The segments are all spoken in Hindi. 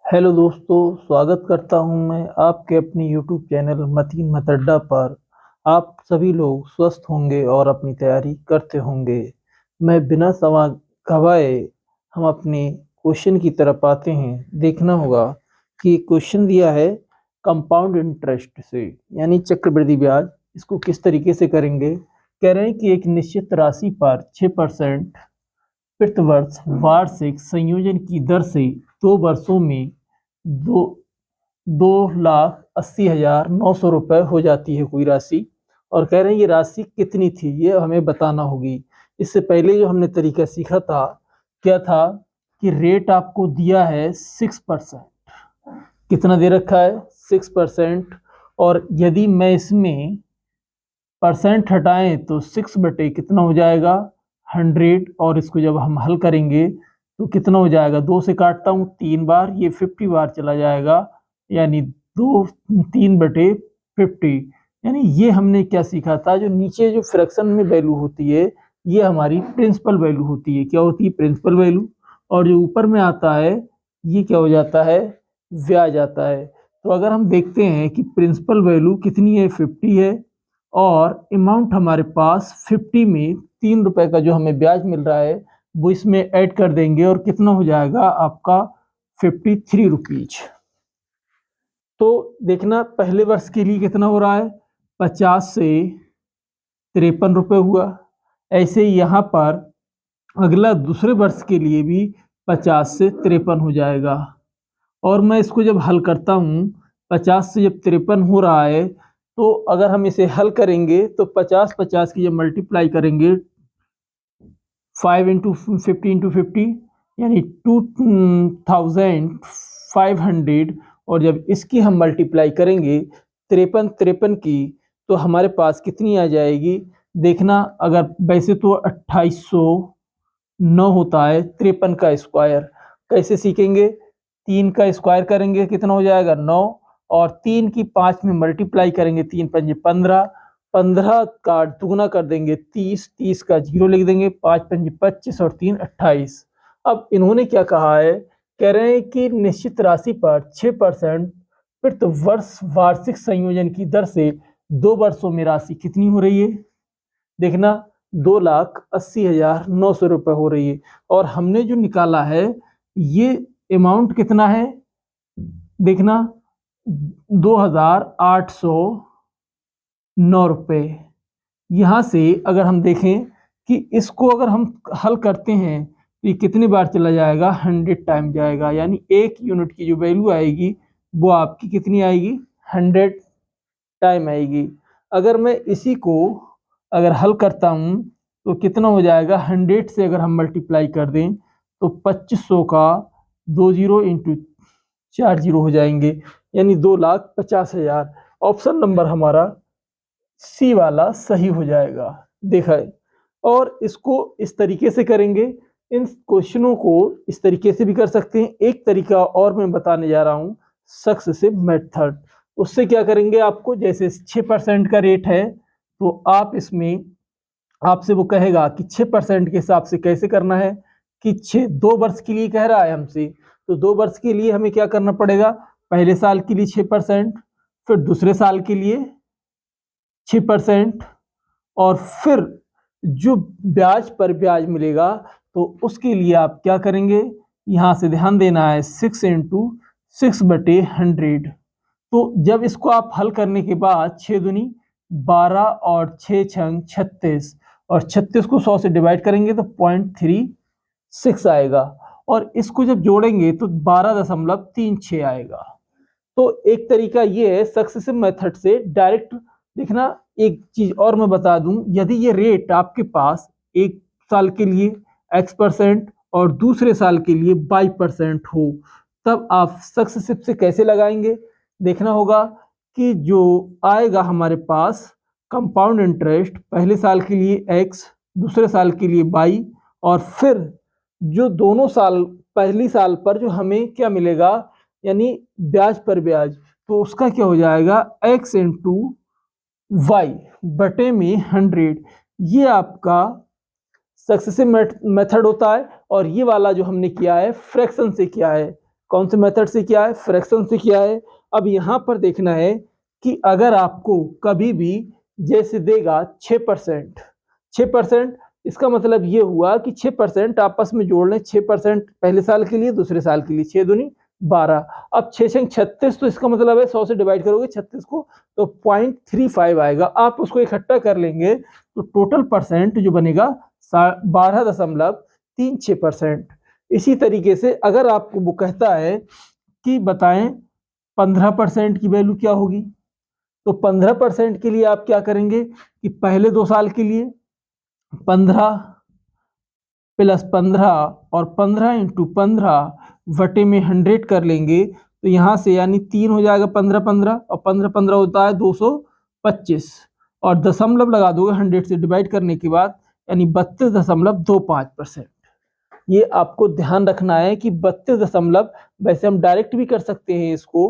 हेलो दोस्तों, स्वागत करता हूं मैं आपके अपने यूट्यूब चैनल मतीन मतड्डा पर। आप सभी लोग स्वस्थ होंगे और अपनी तैयारी करते होंगे। मैं बिना समय गवाए हम अपने क्वेश्चन की तरफ आते हैं। देखना होगा कि क्वेश्चन दिया है कंपाउंड इंटरेस्ट से, यानी चक्रवृद्धि ब्याज। इसको किस तरीके से करेंगे। कह रहे हैं कि एक निश्चित राशि पर 6% प्रति वर्ष वार्षिक संयोजन की दर से 2 वर्षों में दो 2,80,900 रुपये हो जाती है कोई राशि। और कह रहे हैं ये राशि कितनी थी, ये हमें बताना होगी। इससे पहले जो हमने तरीका सीखा था, क्या था कि रेट आपको दिया है 6%। कितना दे रखा है? 6%। और यदि मैं इसमें परसेंट हटाएं तो 6 बटे कितना हो जाएगा? 100। और इसको जब हम हल करेंगे तो कितना हो जाएगा? 2 से काटता हूँ 3 बार, ये 50 बार चला जाएगा, यानी 3/50। यानी ये हमने क्या सीखा था, जो नीचे जो फ्रैक्शन में वैल्यू होती है ये हमारी प्रिंसिपल वैल्यू होती है। क्या होती है? Principal value. और जो ऊपर में आता है ये क्या हो जाता है? ब्याज आता है। तो अगर हम देखते हैं कि प्रिंसिपल वैल्यू कितनी है, 50 है, और अमाउंट हमारे पास 50 में 3 रुपए का जो हमें ब्याज मिल रहा है वो इसमें ऐड कर देंगे और कितना हो जाएगा आपका? 53 रुपीज। तो देखना पहले वर्ष के लिए कितना हो रहा है? 50 से 53 रुपये हुआ। ऐसे ही यहाँ पर अगला दूसरे वर्ष के लिए भी 50 से 53 हो जाएगा। और मैं इसको जब हल करता हूँ, 50 से जब 53 हो रहा है, तो अगर हम इसे हल करेंगे तो 50-50 की जब मल्टीप्लाई करेंगे, 5 × 50 × 50, यानी 2500। और जब इसकी हम मल्टीप्लाई करेंगे 53-53 की, तो हमारे पास कितनी आ जाएगी? देखना, अगर वैसे तो 2809 होता है 53 का स्क्वायर। कैसे सीखेंगे? 3 का स्क्वायर करेंगे, कितना हो जाएगा? 9। और 3 की 5 में मल्टीप्लाई करेंगे, 3×5 = 15। 15 का दुगना कर देंगे 30, 30 का 0 लिख देंगे, 5×5 = 25 और 3 28। अब इन्होंने क्या कहा है? कह रहे हैं कि निश्चित राशि पर 6% प्रति वर्ष वार्षिक संयोजन की दर से 2 वर्षों में राशि कितनी हो रही है? देखना, 2,80,900 रुपये हो रही है। और हमने जो निकाला है ये अमाउंट कितना है? देखना, 2,809 रुपये। यहाँ से अगर हम देखें कि इसको अगर हम हल करते हैं तो ये कितनी बार चला जाएगा? 100 टाइम जाएगा। यानी 1 यूनिट की जो वैल्यू आएगी वो आपकी कितनी आएगी? 100 टाइम आएगी। अगर मैं इसी को अगर हल करता हूँ तो कितना हो जाएगा? 100 से अगर हम मल्टीप्लाई कर दें तो 2500 का 20 × 4 0 हो जाएंगे, यानी 2,50,000। ऑप्शन नंबर हमारा सी वाला सही हो जाएगा। देखा है। और इसको इस तरीके से करेंगे, इन क्वेश्चनों को इस तरीके से भी कर सकते हैं। एक तरीका और मैं बताने जा रहा हूँ, सक्सेसिव मेथड। उससे क्या करेंगे, आपको जैसे 6% का रेट है तो आप इसमें, आपसे वो कहेगा कि 6% के हिसाब से कैसे करना है, कि 2 वर्ष के लिए कह रहा है हमसे, तो 2 वर्ष के लिए हमें क्या करना पड़ेगा? पहले साल के लिए 6%, फिर दूसरे साल के लिए 6%, और फिर जो ब्याज पर ब्याज मिलेगा तो उसके लिए आप क्या करेंगे? यहाँ से ध्यान देना है, 6 × 6/100। तो जब इसको आप हल करने के बाद 6 दूनी 12 और 6 छंग 36, और 36 को 100 से डिवाइड करेंगे तो 0.36 आएगा। और इसको जब जोड़ेंगे तो 12.36 आएगा। तो एक तरीका ये है सक्सेसिव मेथड से डायरेक्ट। देखना, एक चीज और मैं बता दूं, यदि ये रेट आपके पास एक साल के लिए X% और दूसरे साल के लिए Y% हो, तब आप सक्सेसिव से कैसे लगाएंगे? देखना होगा कि जो आएगा हमारे पास कंपाउंड इंटरेस्ट, पहले साल के लिए X, दूसरे साल के लिए Y, और फिर जो दोनों साल, पहली साल पर जो हमें क्या मिलेगा, यानी ब्याज पर ब्याज, तो उसका क्या हो जाएगा? X × Y/100। ये आपका सक्सेसिव मेथड होता है। और ये वाला जो हमने किया है फ्रैक्शन से किया है। कौन से मेथड से किया है, फ्रैक्शन से किया है। अब यहाँ पर देखना है कि अगर आपको कभी भी जैसे देगा 6%, 6%, इसका मतलब ये हुआ कि 6% आपस में जोड़ लें, 6% पहले साल के लिए, दूसरे साल के लिए, 6 दूनी 12। अब 6 छंग 36, तो इसका मतलब है 100 से डिवाइड करोगे 36 को तो 0.35 आएगा। आप उसको इकट्ठा कर लेंगे तो टोटल परसेंट जो बनेगा 12.36%। इसी तरीके से अगर आपको वो कहता है कि बताएं 15% की वैल्यू क्या होगी, तो 15% के लिए आप क्या करेंगे कि पहले 2 साल के लिए 15 प्लस 15 और 15 इंटू 15 बटे में 100 कर लेंगे, तो यहाँ से यानी 3 हो जाएगा 15 15 और 15 15 होता है 225 और दशमलव लगा दोगे 100 से डिवाइड करने के बाद, यानी 32.25%। ये आपको ध्यान रखना है कि 32 वैसे हम डायरेक्ट भी कर सकते हैं इसको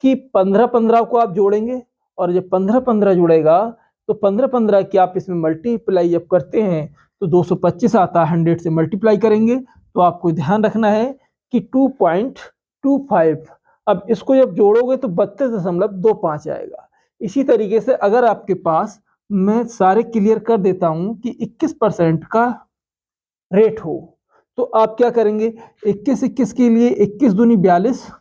कि 15-15 को आप जोड़ेंगे और जब 15-15 जुड़ेगा तो 15-15 की आप इसमें मल्टीप्लाई जब करते हैं तो 225 आता है, 100 से मल्टीप्लाई करेंगे तो आपको ध्यान रखना है कि 2.25। अब इसको जब जोड़ोगे तो 32.25 आएगा। इसी तरीके से अगर आपके पास, मैं सारे क्लियर कर देता हूं कि 21% का रेट हो तो आप क्या करेंगे, 21 के लिए 21 दूनी 42,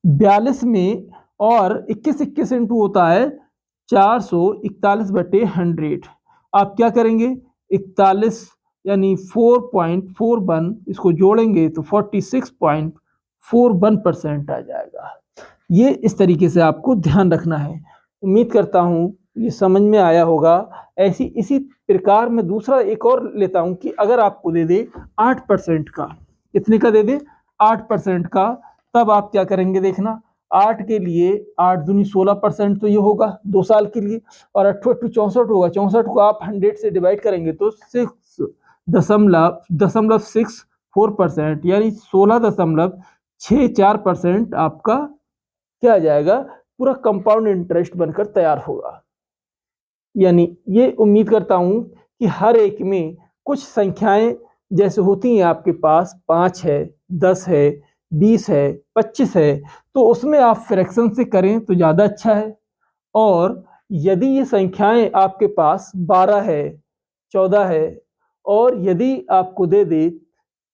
42 में और 21 इंटू होता है 441/100। आप क्या करेंगे 41 यानी 4.41, इसको जोड़ेंगे तो 46.41% आ जाएगा। ये इस तरीके से आपको ध्यान रखना है। उम्मीद करता हूँ ये समझ में आया होगा। ऐसी इसी प्रकार मैं दूसरा एक और लेता हूँ कि अगर आपको दे दे 8% का, कितने का दे दे 8% का, तब आप क्या करेंगे देखना, 8 के लिए 8 दूनी 16% तो ये होगा 2 साल के लिए, और 8 8 64 होगा, 64 को आप 100 से डिवाइड करेंगे तो 6.64% यानी 16.64% आपका क्या आ जाएगा, पूरा कंपाउंड इंटरेस्ट बनकर तैयार होगा। यानी ये उम्मीद करता हूं कि हर एक में कुछ संख्याएं जैसे होती हैं आपके पास 5 है, 10 है, 20 है, 25 है, तो उसमें आप फ्रैक्शन से करें तो ज़्यादा अच्छा है। और यदि ये संख्याएं आपके पास 12 है, 14 है, और यदि आपको दे दे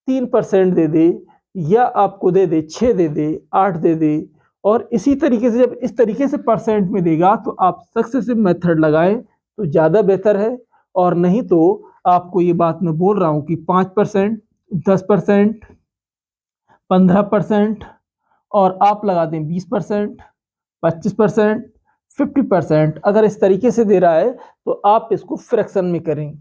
3% दे दे, या आपको दे दे 6 दे दे, 8 दे दे, और इसी तरीके से जब इस तरीके से परसेंट में देगा तो आप सक्सेसिव मेथड लगाएं तो ज़्यादा बेहतर है। और नहीं तो आपको ये बात मैं बोल रहा हूँ कि 5%, 10%, 15% और आप लगा दें 20%, 25%, 50%। अगर इस तरीके से दे रहा है तो आप इसको फ्रैक्शन में करें।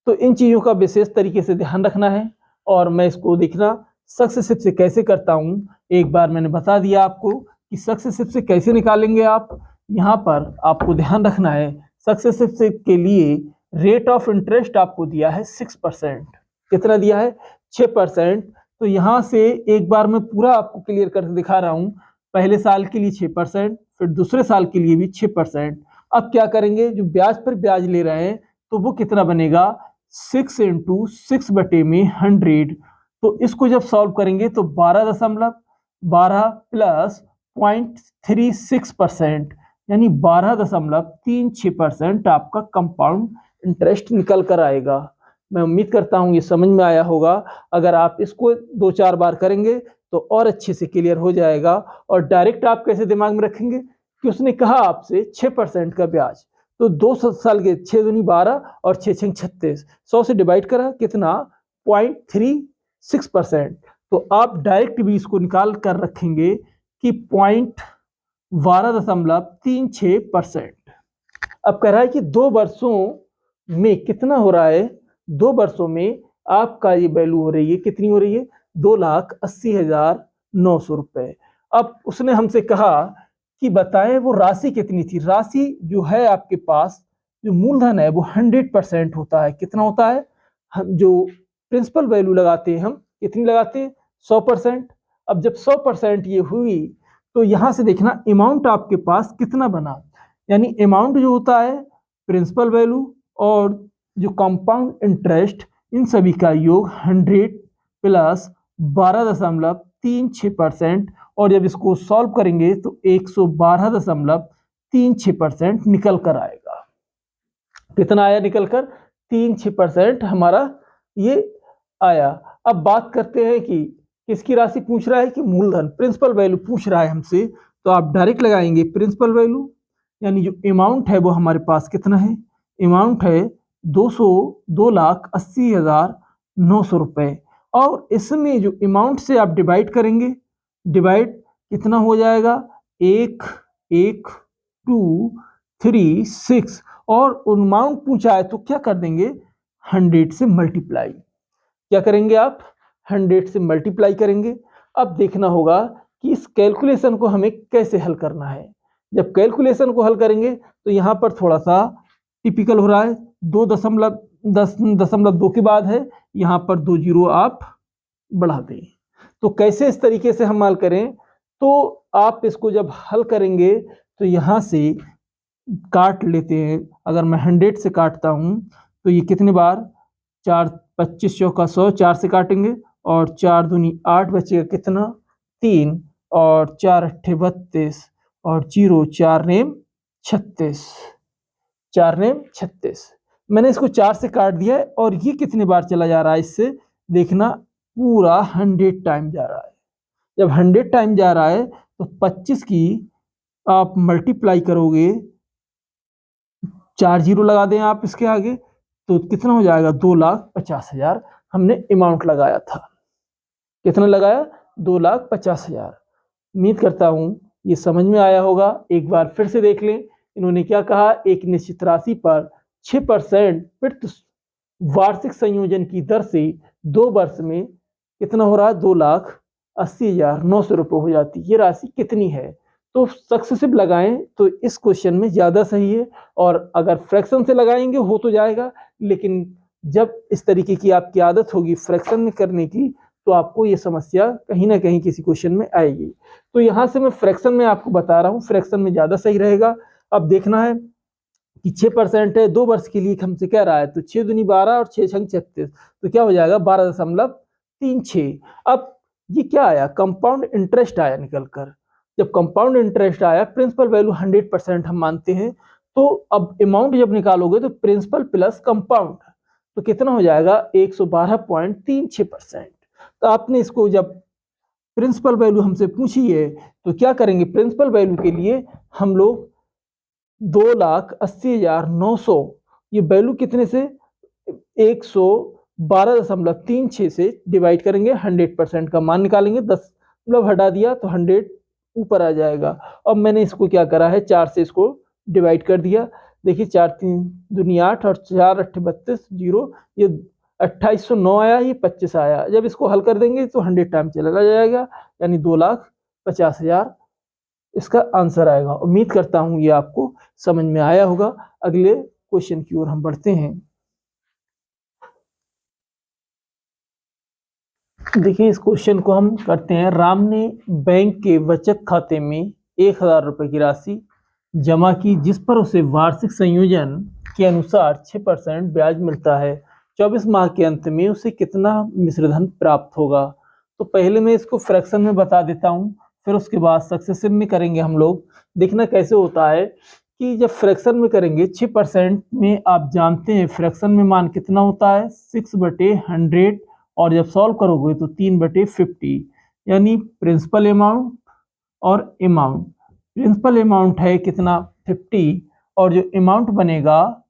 तो इन चीज़ों का विशेष तरीके से ध्यान रखना है। और मैं इसको देखना सक्सेसिव से कैसे करता हूँ, एक बार मैंने बता दिया आपको कि सक्सेसिव से कैसे निकालेंगे आप। यहाँ पर आपको ध्यान रखना है, सक्सेसिव से के लिए रेट ऑफ इंटरेस्ट आपको दिया है 6%। कितना दिया है, 6%। तो यहाँ से एक बार मैं पूरा आपको क्लियर करके दिखा रहा हूँ। पहले साल के लिए 6%, फिर दूसरे साल के लिए भी 6%। अब क्या करेंगे, जो ब्याज पर ब्याज ले रहे हैं तो वो कितना बनेगा, 6 इंटू 6 बटे में 100। तो इसको जब सॉल्व करेंगे तो 12.12 प्लस 0.36% यानी 12.36% आपका कंपाउंड इंटरेस्ट निकल कर आएगा। मैं उम्मीद करता हूँ ये समझ में आया होगा। अगर आप इसको 2-4 बार करेंगे तो और अच्छे से क्लियर हो जाएगा। और डायरेक्ट आप कैसे दिमाग में रखेंगे कि उसने कहा आपसे 6% का ब्याज, तो 2 साल के 6 दूनी 12 और 6 छंग 36, 100 से डिवाइड करा कितना 0.36%। तो आप डायरेक्ट भी इसको निकाल कर रखेंगे कि 12.36%। अब कह रहा है कि 2 वर्षों में कितना हो रहा है, 2 वर्षों में आपका ये वैल्यू हो रही है, कितनी हो रही है, 2,80,900 रुपए। अब उसने हमसे कहा कि बताएं वो राशि कितनी थी। राशि जो है आपके पास, जो मूलधन है वो 100% होता है। कितना होता है, जो प्रिंसिपल वैल्यू लगाते हैं हम, कितनी लगाते हैं, 100%। अब जब 100% ये हुई तो यहाँ से देखना अमाउंट आपके पास कितना बना, यानी अमाउंट जो होता है प्रिंसिपल वैल्यू और जो कंपाउंड इंटरेस्ट, इन सभी का योग 100 प्लस 112.36%, और जब इसको सॉल्व करेंगे तो 112.36% निकल कर आएगा। कितना आया निकल कर? 3-6% हमारा ये आया। अब बात करते हैं कि किसकी राशि पूछ रहा है, कि मूलधन, प्रिंसिपल वैल्यू पूछ रहा है हमसे, तो आप डायरेक्ट लगाएंगे प्रिंसिपल वैल्यू, यानी जो अमाउंट है वो हमारे पास कितना है, अमाउंट है 2,80,900 रुपए, और इसमें जो अमाउंट से आप डिवाइड करेंगे, डिवाइड कितना हो जाएगा, 1, 1, 2, 3, 6, और अमाउंट पूछा है तो क्या कर देंगे, 100 से मल्टीप्लाई। क्या करेंगे आप, 100 से मल्टीप्लाई करेंगे। अब देखना होगा कि इस कैलकुलेशन को हमें कैसे हल करना है। जब कैलकुलेशन को हल करेंगे तो यहाँ पर थोड़ा सा टिपिकल हो रहा है, 2.2 के बाद है, यहाँ पर 2 जीरो आप बढ़ा दें। तो कैसे इस तरीके से हम हल करें, तो आप इसको जब हल करेंगे तो यहाँ से काट लेते हैं। अगर मैं 100 से काटता हूँ तो ये कितने बार, 4, 25 चौका 100, 4 से काटेंगे, और 4 दूनी 8, बचेगा कितना, 3, और 4 अट्ठे 32, और 0 4 नेम 36, 4 नेम 36। मैंने इसको 4 से काट दिया है, और ये कितने बार चला जा रहा है, इससे देखना, पूरा 100 टाइम जा रहा है। जब 100 टाइम जा रहा है तो 25 की आप मल्टीप्लाई करोगे, 4 जीरो लगा दें आप इसके आगे, तो कितना हो जाएगा, 2,50,000 हमने अमाउंट लगाया था। कितना लगाया, 2,50,000। उम्मीद करता हूं ये समझ में आया होगा। एक बार फिर से देख लें, इन्होंने क्या कहा, एक निश्चित राशि पर 6% प्रति वार्षिक संयोजन की दर से 2 वर्ष में कितना हो रहा है, 2,80,900 रुपये हो जाती है। ये राशि कितनी है, तो सक्सेसिव लगाएं तो इस क्वेश्चन में ज़्यादा सही है, और अगर फ्रैक्शन से लगाएंगे हो तो जाएगा, लेकिन जब इस तरीके की आपकी आदत होगी फ्रैक्शन में करने की, तो आपको ये समस्या कहीं ना कहीं किसी क्वेश्चन में आएगी। तो यहाँ से मैं फ्रैक्शन में आपको बता रहा हूँ, फ्रैक्शन में ज़्यादा सही रहेगा। अब देखना है कि 6% है, 2 वर्ष के लिए हमसे कह रहा है, तो 6 दूनी 12 और 6 छंग 36, तो क्या हो जाएगा, 12.36। अब ये क्या आया, कंपाउंड इंटरेस्ट आया निकल कर। जब कंपाउंड इंटरेस्ट आया, प्रिंसिपल वैल्यू 100% हम मानते हैं, तो अब अमाउंट जब निकालोगे तो प्रिंसिपल प्लस कंपाउंड, तो कितना हो जाएगा, 112.36%। तो आपने इसको जब प्रिंसिपल वैल्यू हमसे पूछी है तो क्या करेंगे, प्रिंसिपल वैल्यू के लिए हम लोग 2,80,900, ये वैल्यू कितने से, 112.36 से डिवाइड करेंगे, 100% का मान निकालेंगे, 10 हटा दिया तो 100 ऊपर आ जाएगा। अब मैंने इसको क्या करा है, 4 से इसको डिवाइड कर दिया। देखिए 4 3 दूनी 8 और 4 अट्ठे 32, 0, ये 2809 आया, ये 25 आया। जब इसको हल कर देंगे तो 100 टाइम चला जाएगा, यानी 2,50,000 इसका आंसर आएगा। उम्मीद करता हूं ये आपको समझ में आया होगा। अगले क्वेश्चन की ओर हम बढ़ते हैं। देखिए इस क्वेश्चन को हम करते हैं। राम ने बैंक के बचत खाते में 1,000 रुपए की राशि जमा की, जिस पर उसे वार्षिक संयोजन के अनुसार 6% ब्याज मिलता है। 24 माह के अंत में उसे कितना मिश्रधन प्राप्त होगा। तो पहले मैं इसको फ्रैक्शन में बता देता हूँ, फिर उसके बाद सक्सेसिव में करेंगे हम लोग। देखना कैसे होता है कि जब फ्रैक्शन में करेंगे 6% में, आप जानते हैं फ्रैक्शन में मान कितना होता है, 6/100, और जब सॉल्व करोगे तो 3/50, यानी प्रिंसिपल अमाउंट और अमाउंट। प्रिंसिपल अमाउंट है कितना, 50, और जो अमाउंट बनेगा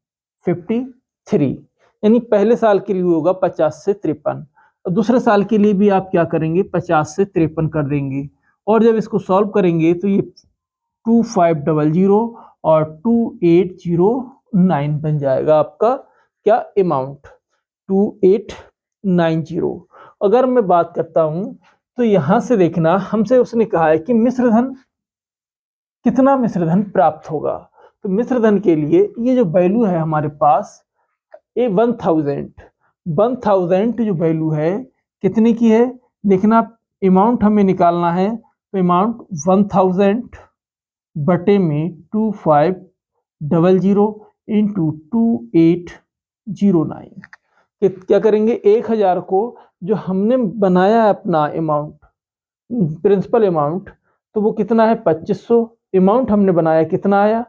53, यानी पहले साल के लिए होगा 50 से 53, और दूसरे साल के लिए भी आप क्या करेंगे, 50 से 53 कर देंगे। और जब इसको सॉल्व करेंगे तो ये 2500 और 2809 बन जाएगा आपका क्या अमाउंट, 2890। अगर मैं बात करता हूं तो यहां से देखना, हमसे उसने कहा है कि मिश्रधन, कितना मिश्रधन प्राप्त होगा। तो मिश्रधन के लिए ये जो वैल्यू है हमारे पास, ये 1000 जो वैल्यू है कितने की है, देखना अमाउंट हमें निकालना है, तो अमाउंट 1000 बटे में 2500 इंटू 2809। क्या करेंगे, 1000 को जो हमने बनाया है अपना अमाउंट, प्रिंसिपल अमाउंट, तो वो कितना है 2500। अमाउंट हमने बनाया कितना आया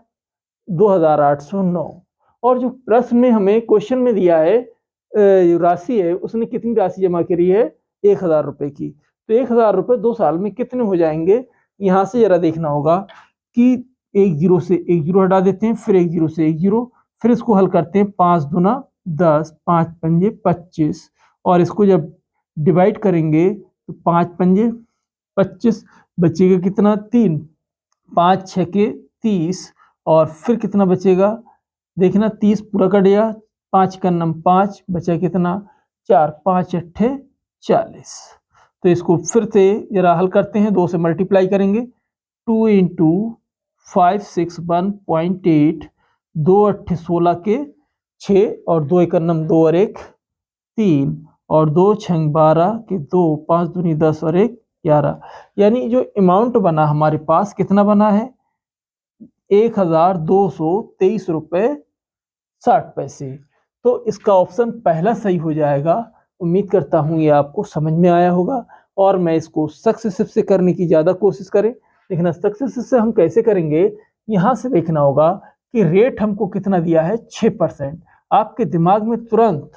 2809। और जो प्रश्न में हमें क्वेश्चन में दिया है राशि है, उसने कितनी राशि जमा करी है 1000 रुपए की। तो 1000 रुपए 2 साल में कितने हो जाएंगे, यहाँ से जरा देखना होगा कि एक जीरो से एक जीरो हटा देते हैं, फिर एक जीरो से एक जीरो, फिर इसको हल करते हैं 5 दूना 10, 5 पंजे 25, और इसको जब डिवाइड करेंगे तो 5 पंजे 25, बचेगा कितना 3, 5 6 के 30, और फिर कितना बचेगा देखना 30 पूरा कट गया, 5 का नम 5, बचा कितना 4, 5 अट्ठे 40। तो इसको फिर से जरा हल करते हैं, 2 से मल्टीप्लाई करेंगे, 2 इंटू 561.8, 2 अट्ठे 16 के 6, और 2 एक नम 2 और 1 3, और 2 छंग 12 के 2, 5 दूनी 10 और 1 11। यानी जो अमाउंट बना हमारे पास कितना बना है 1223 रुपए 60 पैसे। तो इसका ऑप्शन पहला सही हो जाएगा। उम्मीद करता हूँ ये आपको समझ में आया होगा, और मैं इसको सक्सेसिव से करने की ज़्यादा कोशिश करें। लेकिन सक्सेसिव से हम कैसे करेंगे, यहाँ से देखना होगा कि रेट हमको कितना दिया है 6%। आपके दिमाग में तुरंत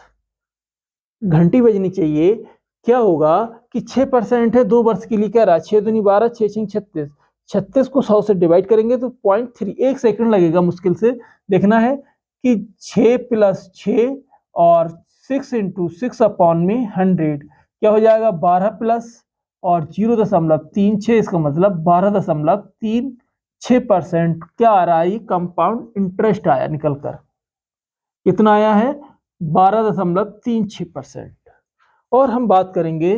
घंटी बजनी चाहिए, क्या होगा कि 6% है 2 वर्ष के लिए, क्या रहा 6 दूनी 12, 6 छंग 36, 36 को 100 से डिवाइड करेंगे तो 0.3, 1 सेकंड लगेगा मुश्किल से। देखना है कि 6 + 6 और 6 इंटू 6 अपॉन में 100 क्या हो जाएगा 12 प्लस और 0.36, इसका मतलब 12.36% क्या आ रहा है, कंपाउंड इंटरेस्ट आया निकल कर, कितना आया है 12.36%। और हम बात करेंगे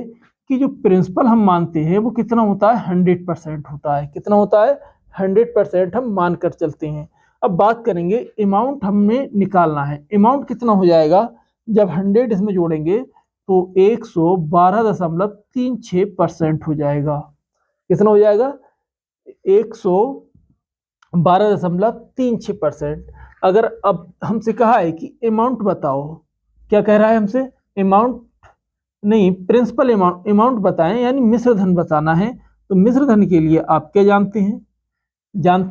कि जो प्रिंसिपल हम मानते हैं वो कितना होता है 100% होता है। कितना होता है 100% हम मानकर चलते हैं। अब बात करेंगे अमाउंट हमें निकालना है, अमाउंट कितना हो जाएगा जब 100 इसमें जोड़ेंगे तो 112.36% हो जाएगा। कितना हो जाएगा 112.36%। अगर अब हमसे कहा है कि अमाउंट बताओ, क्या कह रहा है हमसे, अमाउंट नहीं प्रिंसिपल अमाउंट बताएं, यानी मिश्र धन बताना है। तो मिश्र धन के लिए आप क्या जानते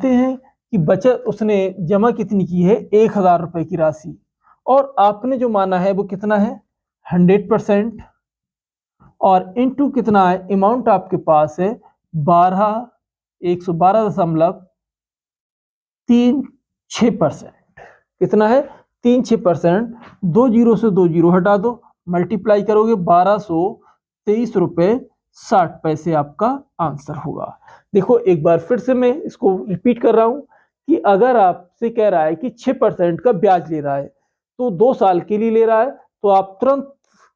हैं कि बचत उसने जमा कितनी की है 1000 रुपए की राशि, और आपने जो माना है वो कितना है 100%, और इनटू कितना है अमाउंट आपके पास है 112.36%। कितना है 36%, 2 जीरो से 2 जीरो हटा दो, मल्टीप्लाई करोगे 1223 रुपए 60 पैसे आपका आंसर होगा। देखो एक बार फिर से मैं इसको रिपीट कर रहा हूं कि अगर आपसे कह रहा है कि 6% का ब्याज ले रहा है, तो 2 साल के लिए ले रहा है, तो आप तुरंत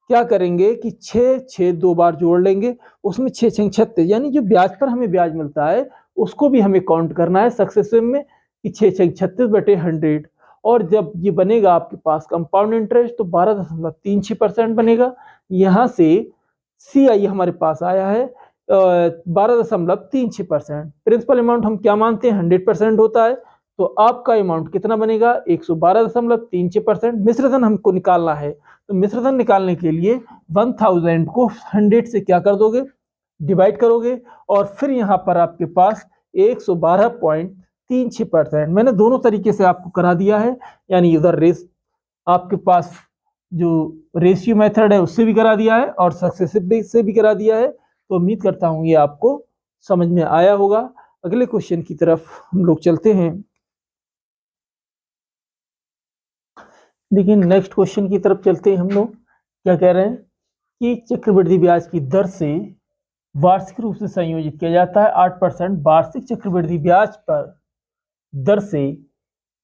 क्या करेंगे कि 6 2 बार जोड़ लेंगे, उसमें 6 6 36, यानी जो ब्याज पर हमें ब्याज मिलता है उसको भी हमें काउंट करना है सक्सेसिव में कि 6 6 36/100। और जब ये बनेगा आपके पास कंपाउंड इंटरेस्ट तो 12.36% बनेगा। यहाँ से सी आई हमारे पास आया है 12.36%। प्रिंसिपल अमाउंट हम क्या मानते हैं 100% होता है, तो आपका अमाउंट कितना बनेगा 112.36%। मिश्रधन हमको निकालना है, तो मिश्रधन निकालने के लिए 1000 को 100 से क्या कर दोगे डिवाइड करोगे, और फिर यहाँ पर आपके पास 112.36%। मैंने दोनों तरीके से आपको करा दिया है, यानी उधर रेस आपके पास जो रेशियो मेथड है उससे भी करा दिया है और सक्सेसिव से भी करा दिया है। तो उम्मीद करता हूँ ये आपको समझ में आया होगा। अगले क्वेश्चन की तरफ हम लोग चलते हैं। देखिए नेक्स्ट क्वेश्चन की तरफ चलते हैं हम लोग। क्या कह रहे हैं कि चक्रवृद्धि ब्याज की दर से वार्षिक रूप से संयोजित किया जाता है 8%। वार्षिक चक्रवृद्धि ब्याज पर दर से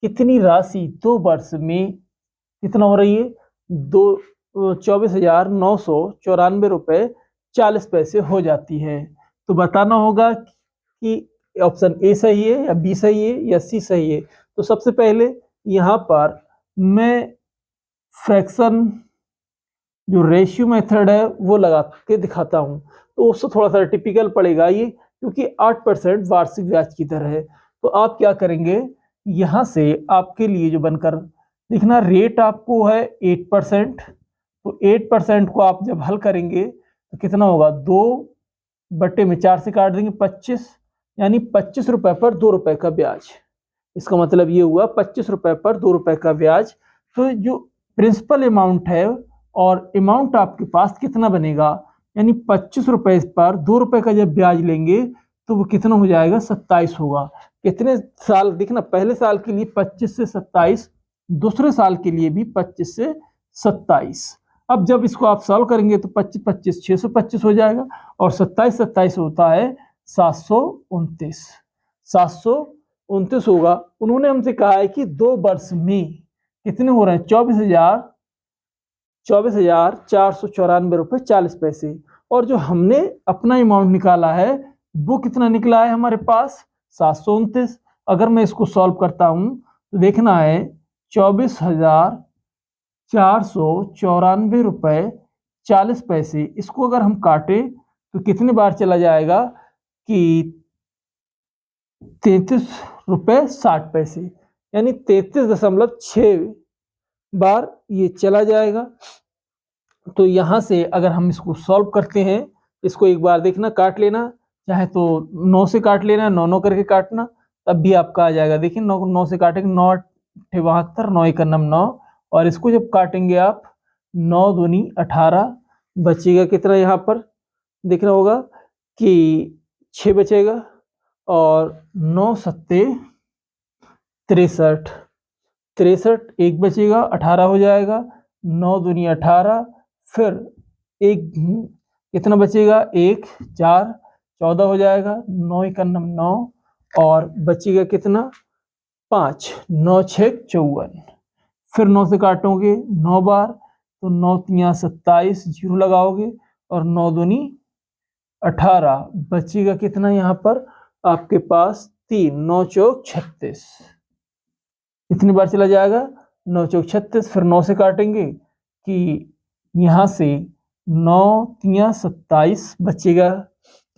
कितनी राशि 2 वर्ष में कितना हो रही है 24,994 रुपए 40 पैसे हो जाती है। तो बताना होगा कि ऑप्शन ए सही है या बी सही है या सी सही है। तो सबसे पहले यहाँ पर मैं फ्रैक्शन जो रेशियो मेथड है वो लगा के दिखाता हूँ, तो उससे थोड़ा सा टिपिकल पड़ेगा ये, क्योंकि 8% वार्षिक ब्याज की दर है। तो आप क्या करेंगे, यहाँ से आपके लिए जो बनकर देखना रेट आपको है 8%, तो 8% को आप जब हल करेंगे तो कितना होगा 2 बटे में 4 से काट देंगे 25, यानी 25 रुपए पर 2 रुपए का ब्याज। इसका मतलब ये हुआ 25 रुपए पर 2 रुपए का ब्याज। तो जो प्रिंसिपल अमाउंट है और अमाउंट आपके पास कितना बनेगा, यानी 25 रुपए पर 2 रुपए का जब ब्याज लेंगे तो वो कितना हो जाएगा, 27 होगा। कितने साल, देखना पहले साल के लिए 25 से 27, दूसरे साल के लिए भी 25 से 27। अब जब इसको आप सॉल्व करेंगे तो 25 25 625 हो जाएगा और 27 27 होता है 729। 729 होगा। उन्होंने हमसे कहा है कि 2 वर्ष में कितने हो रहे हैं, 24,494 रुपए 40 पैसे। और जो हमने अपना अमाउंट निकाला है वो कितना निकला है हमारे पास, 729। अगर मैं इसको सॉल्व करता हूं तो देखना है 24,494 रुपए 40 पैसे, इसको अगर हम काटे तो कितने बार चला जाएगा कि 33 रुपए 60 पैसे, यानी 33.6 बार ये चला जाएगा। तो यहां से अगर हम इसको सॉल्व करते हैं, इसको एक बार देखना, काट लेना, चाहे तो 9 से काट लेना, 9 9 करके काटना, तब भी आपका आ जाएगा। देखिए 9 9 से काटेंगे, 9 72, 9 1 9, और इसको जब काटेंगे आप 9 दूनी 18, बचेगा कितना, यहाँ पर देखना होगा कि 6 बचेगा और 9 सत्ते 63, 63 एक बचेगा, 18 हो जाएगा, 9 दूनी 18, फिर एक कितना बचेगा, 1 4 14 हो जाएगा, 9 1 9 और बचेगा कितना 5, 9 6 54, फिर 9 से काटोगे 9 बार तो 9 3 27, जीरो लगाओगे और 9 दूनी 18, बचेगा कितना यहाँ पर आपके पास 3, 9 चौक 36, इतनी बार चला जाएगा 9 चौक 36, फिर 9 से काटेंगे कि यहाँ से 9 3 27, बचेगा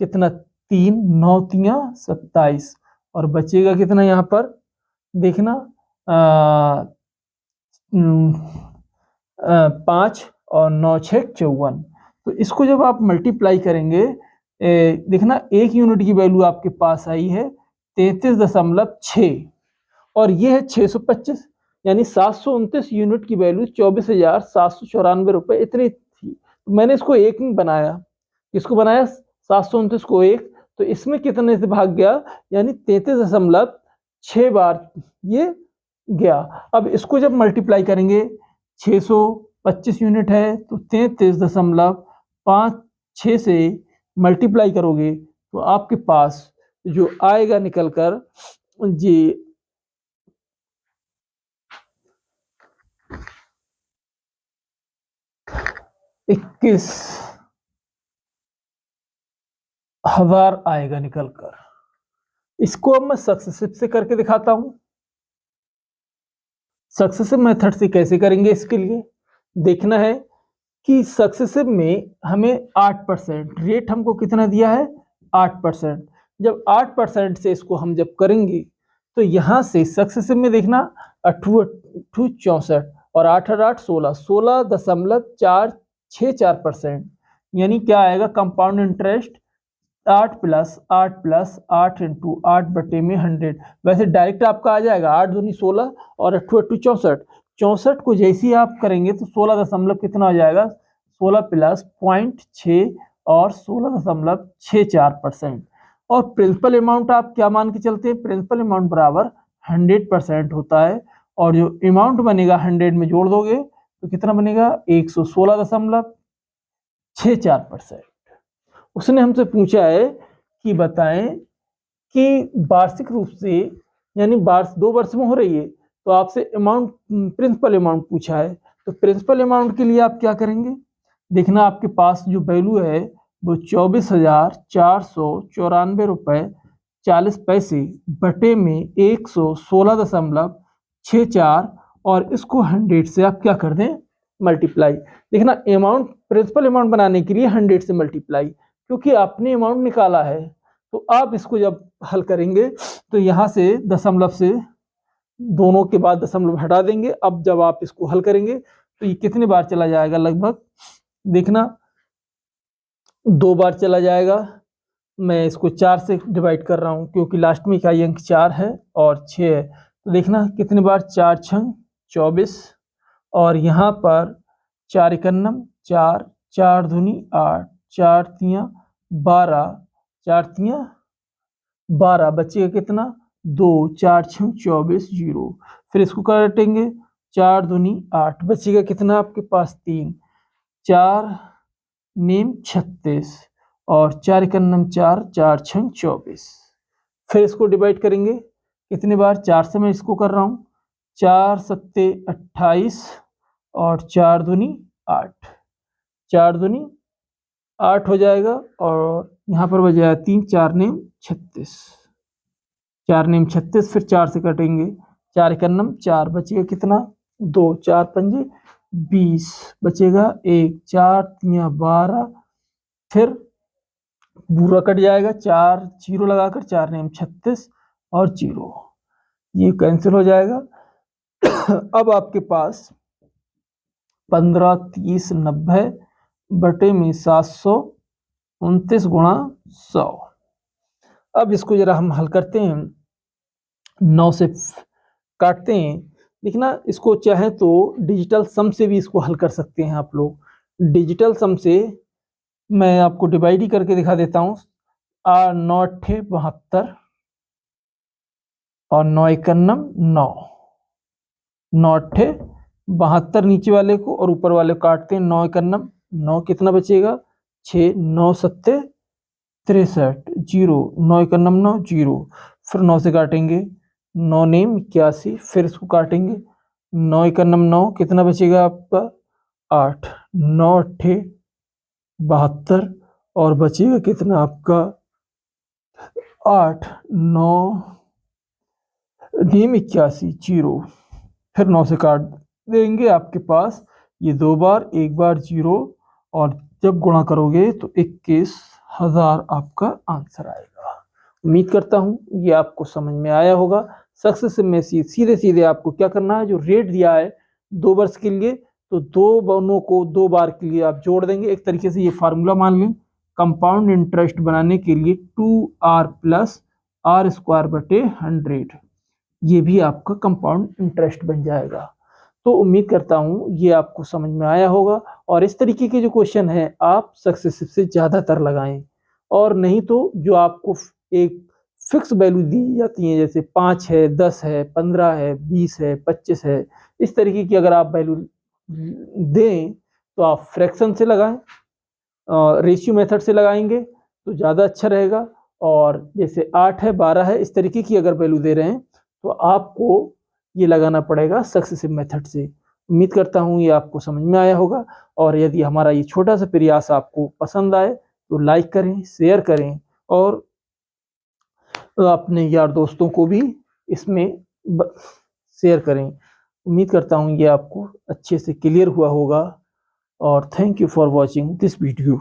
कितना 3, 9 3 27 और बचेगा कितना यहाँ पर देखना 5 और 9 6 54। तो इसको जब आप मल्टीप्लाई करेंगे, देखना 1 यूनिट की वैल्यू आपके पास आई है 33.6 और ये है 625, यानी 729 यूनिट की वैल्यू 24,794 रुपए इतनी थी। तो मैंने इसको एक में बनाया, किसको बनाया, 729 को एक, तो इसमें कितने से भाग गया, यानी 33.6 बार ये गया। अब इसको जब मल्टीप्लाई करेंगे, 625 यूनिट है तो 33.56 से मल्टीप्लाई करोगे तो आपके पास जो आएगा निकल कर जी 21,000 आएगा निकल कर। इसको अब मैं सक्सेसिव से करके दिखाता हूं। सक्सेसिव मेथड से कैसे करेंगे, इसके लिए देखना है कि सक्सेसिव में हमें 8% रेट हमको कितना दिया है, 8%। जब 8% से इसको हम जब करेंगे तो यहां से सक्सेसिव में देखना 8 64 और 8 8 16, 16.464%, यानी क्या आएगा, कंपाउंड इंटरेस्ट 8 + 8 + 8 × 8 बटे में 100। वैसे डायरेक्ट आपका आ जाएगा 8 दूनी 16 और 8 8 64, 64 को जैसे ही आप करेंगे तो 16 दशमलव कितना हो जाएगा, 16 + 0.6 और 16.64%। और प्रिंसिपल अमाउंट आप क्या मान के चलते हैं, प्रिंसिपल अमाउंट बराबर 100% होता है और जो अमाउंट बनेगा 100 में जोड़ दोगे तो कितना बनेगा, 116.64%। उसने हमसे पूछा है कि बताएं कि वार्षिक रूप से, यानी 2 वर्ष में हो रही है, तो आपसे अमाउंट प्रिंसिपल अमाउंट पूछा है। तो प्रिंसिपल अमाउंट के लिए आप क्या करेंगे, देखना आपके पास जो वैल्यू है वो 24,494 रुपए 40 पैसे बटे में 116.64 और इसको 100 से आप क्या कर दें, मल्टीप्लाई। देखना अमाउंट, प्रिंसिपल अमाउंट बनाने के लिए 100 से मल्टीप्लाई, क्योंकि आपने अमाउंट निकाला है। तो आप इसको जब हल करेंगे तो यहाँ से दशमलव से दोनों के बाद दशमलव हटा देंगे। अब जब आप इसको हल करेंगे तो ये कितने बार चला जाएगा, लगभग देखना 2 बार चला जाएगा मैं इसको 4 से डिवाइड कर रहा हूँ क्योंकि लास्ट में इकाई अंक 4 है और 6 है। तो देखना कितने बार 4 छंग 24 और यहाँ पर 4 एकन्नम 4, 4 दूनी 8, 4 तियाँ 12, 4 तियाँ 12, बचेगा कितना 2, 4 छंग 24 0। फिर इसको काटेंगे 4 दूनी 8, बचेगा कितना आपके पास 3, 4 नीम 36 और 4 एकन्नम 4, 4 छंग 24। फिर इसको डिवाइड करेंगे कितने बार 4 से मैं इसको कर रहा हूँ 4 सत्ते 28 और 4 दूनी 8, 4 दूनी 8 हो जाएगा और यहाँ पर बच जाएगा 3, 4 नीम 36, 4 नीम 36। फिर 4 से कटेंगे 4 एकन्नम 4, बचेगा कितना 2, 4 पंजे 20, बचेगा 1, 4 तियाँ 12। फिर पूरा कट जाएगा 4 जीरो लगाकर 4 नेम 36 और 0, ये कैंसिल हो जाएगा। अब आपके पास 15 30 90 बटे में 729 गुणा 100। अब इसको जरा हम हल करते हैं, 9 से काटते हैं। देखना इसको चाहे तो डिजिटल सम से भी इसको हल कर सकते हैं आप लोग। डिजिटल सम से मैं आपको डिवाइड ही करके दिखा देता हूँ। 9 अट्ठे 72 और 9 एकन्नम 9, 9 अट्ठे 72 नीचे वाले को और ऊपर वाले को काटते हैं। 9 एकन्नम 9, कितना बचेगा 6, 9 सत्ते 63 0, 9 एकन्नम 9 0। फिर 9 से काटेंगे 9 नेम 81, फिर इसको काटेंगे 9 एकन्नम 9, कितना बचेगा आपका 8, 9 अट्ठे 72 और बचेगा कितना आपका 8, 9 नीम 81 0। फिर 9 से काट देंगे, आपके पास ये 2 बार 1 बार 0 और जब गुणा करोगे तो 21,000 आपका आंसर आएगा। उम्मीद करता हूँ ये आपको समझ में आया होगा। सक्सेस में सीधे सीधे आपको क्या करना है, जो रेट दिया है 2 वर्ष के लिए तो 2 बनों को 2 बार के लिए आप जोड़ देंगे। एक तरीके से ये फार्मूला मान लें, कंपाउंड इंटरेस्ट बनाने के लिए 2r प्लस आर स्क्वायर बटे 100, ये भी आपका कंपाउंड इंटरेस्ट बन जाएगा। तो उम्मीद करता हूँ ये आपको समझ में आया होगा और इस तरीके के जो क्वेश्चन हैं आप सक्सेसिव से ज़्यादातर लगाएं, और नहीं तो जो आपको एक फिक्स वैल्यू दी जाती है जैसे 5 है 10 है 15 है 20 है 25 है, इस तरीके की अगर आप वैल्यू दें तो आप फ्रैक्शन से लगाएं, रेशियो मेथड से लगाएंगे तो ज़्यादा अच्छा रहेगा। और जैसे 8 है 12 है इस तरीके की अगर वैल्यू दे रहे हैं तो आपको ये लगाना पड़ेगा सक्सेसिव मेथड से। उम्मीद करता हूँ ये आपको समझ में आया होगा, और यदि हमारा ये छोटा सा प्रयास आपको पसंद आए तो लाइक करें, शेयर करें और अपने यार दोस्तों को भी इसमें शेयर करें। उम्मीद करता हूँ ये आपको अच्छे से क्लियर हुआ होगा और thank you for watching this video.